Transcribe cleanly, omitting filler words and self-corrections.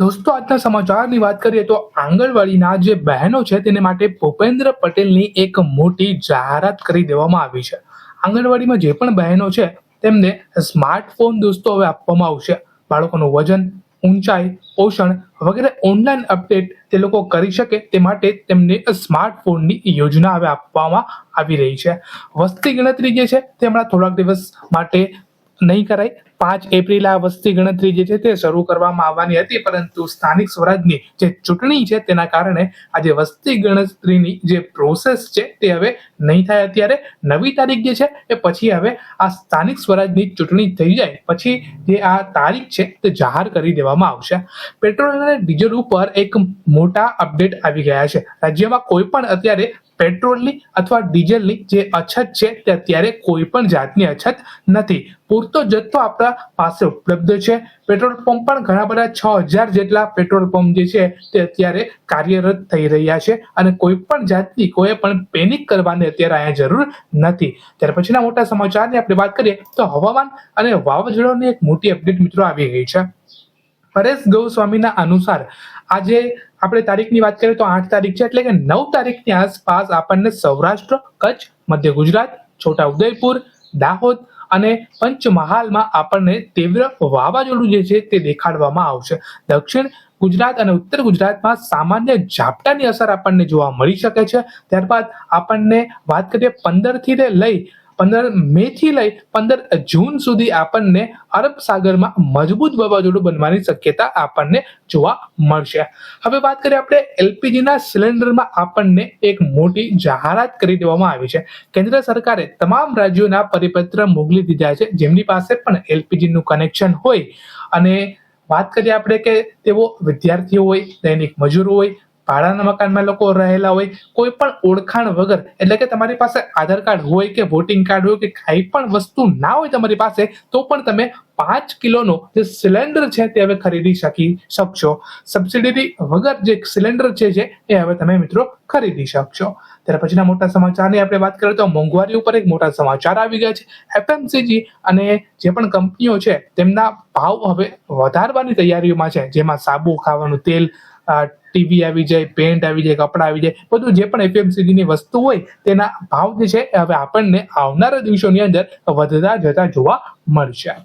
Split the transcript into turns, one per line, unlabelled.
દોસ્તો, આજના સમાચારની વાત કરીએ તો આંગણવાડીના જે બહેનો છે તેને માટે ભૂપેન્દ્ર પટેલની એક મોટી જાહેરાત કરી દેવામાં આવી છે. આંગણવાડીમાં જે પણ બહેનો છે તેમને સ્માર્ટફોન દોસ્તો હવે આપવામાં આવશે. બાળકોનું વજન, ઊંચાઈ, પોષણ વગેરે ઓનલાઈન અપડેટ તે લોકો કરી શકે તે માટે તેમને સ્માર્ટફોનની યોજના હવે આપવામાં આવી રહી છે. વસ્તી ગણતરી જે છે તે હમણાં થોડાક દિવસ માટે નહીં કરાય. 5 એપ્રિલ આ વસ્તી ગણતરી જે છે તે શરૂ કરવામાં આવવાની હતી, પરંતુ સ્થાનિક સ્વરાજની જે ચૂંટણી છે તેના કારણે આજે વસ્તી ગણતરીની જે પ્રોસેસ છે તે હવે નહીં થાય. અત્યારે નવી તારીખ જે છે એ પછી હવે આ સ્થાનિક સ્વરાજની ચૂંટણી થઈ જાય પછી જે આ તારીખ છે તે જાહેર કરી દેવામાં આવશે. પેટ્રોલ અને ડીઝલ ઉપર એક મોટા અપડેટ આવી ગયા છે. રાજ્યમાં કોઈ પણ અત્યારે પેટ્રોલની અથવા ડીઝલની જે અછત છે તે અત્યારે કોઈ પણ જાતની અછત નથી. પૂરતો જથ્થો આપણા પાસે ઉપલબ્ધ છે. પેટ્રોલ પંપ પણ ઘણા બધા 6000 જેટલા પેટ્રોલ પંપ જે છે તે અત્યારે કાર્યરત થઈ રહ્યા છે અને કોઈ પણ જાતની કોઈ પણ પેનિક કરવાની અત્યારે અહીંયા જરૂર નથી. ત્યાર પછીના મોટા સમાચારની આપણે વાત કરીએ તો હવામાન અને વાવાઝોડાની એક મોટી અપડેટ મિત્રો આવી ગઈ છે. પરેશ ગોસ્વામીના અનુસાર આજે આપણે તારીખની વાત કરીએ તો 8 તારીખ છે, એટલે કે 9 તારીખની આસપાસ આપણને સૌરાષ્ટ્ર, કચ્છ, મધ્ય ગુજરાત, છોટાઉદેપુર, દાહોદ અને પંચમહાલમાં આપણને તીવ્ર વાવાઝોડું જે છે તે દેખાડવામાં આવશે. દક્ષિણ ગુજરાત અને ઉત્તર ગુજરાતમાં સામાન્ય ઝાપટાની અસર આપણને જોવા મળી શકે છે. ત્યારબાદ આપણને વાત કરીએ 15 મે થી લઈ 15 જૂન સુધી આપણને અરબ સાગરમાં મજબૂત વાવાઝોડું બનવાની શક્યતા આપણને જોવા મળશે. હવે વાત કરીએ આપણે એલપીજીના સિલિન્ડરમાં આપણને એક મોટી જાહેરાત કરી દેવામાં આવી છે. કેન્દ્ર સરકારે તમામ રાજ્યોના પરિપત્ર મોકલી દીધા છે જેમની પાસે પણ એલપીજીનું કનેક્શન હોય. અને વાત કરીએ આપણે કે તેઓ વિદ્યાર્થીઓ હોય, દૈનિક મજૂરો હોય, ભાડાના મકાનમાં લોકો રહેલા હોય, કોઈ પણ ઓળખાણ વગર, એટલે કે તમારી પાસે આધાર કાર્ડ હોય કે વોટિંગ કાર્ડ હોય કે કાંઈ પણ વસ્તુ ના હોય તમારી પાસે, તો પણ તમે 5 કિલોનો જે સિલિન્ડર છે તે હવે ખરીદી શકશો. સબસિડી વગર જે સિલિન્ડર છે એ હવે તમે મિત્રો ખરીદી શકશો. ત્યાર પછીના મોટા સમાચારની આપણે વાત કરીએ તો મોંઘવારી ઉપર એક મોટા સમાચાર આવી ગયા છે. એફએમસીજી અને જે પણ કંપનીઓ છે તેમના ભાવ હવે વધારવાની તૈયારીઓમાં છે, જેમાં સાબુ, ખાવાનું તેલ, ટીવી આવી જાય, પેન્ટ આવી જાય, કપડાં આવી જાય, બધું જે પણ એફએમસીજી ની વસ્તુ હોય તેના ભાવ જે છે હવે આપણને આવનારા દિવસોની અંદર વધતા જતા જોવા મળશે.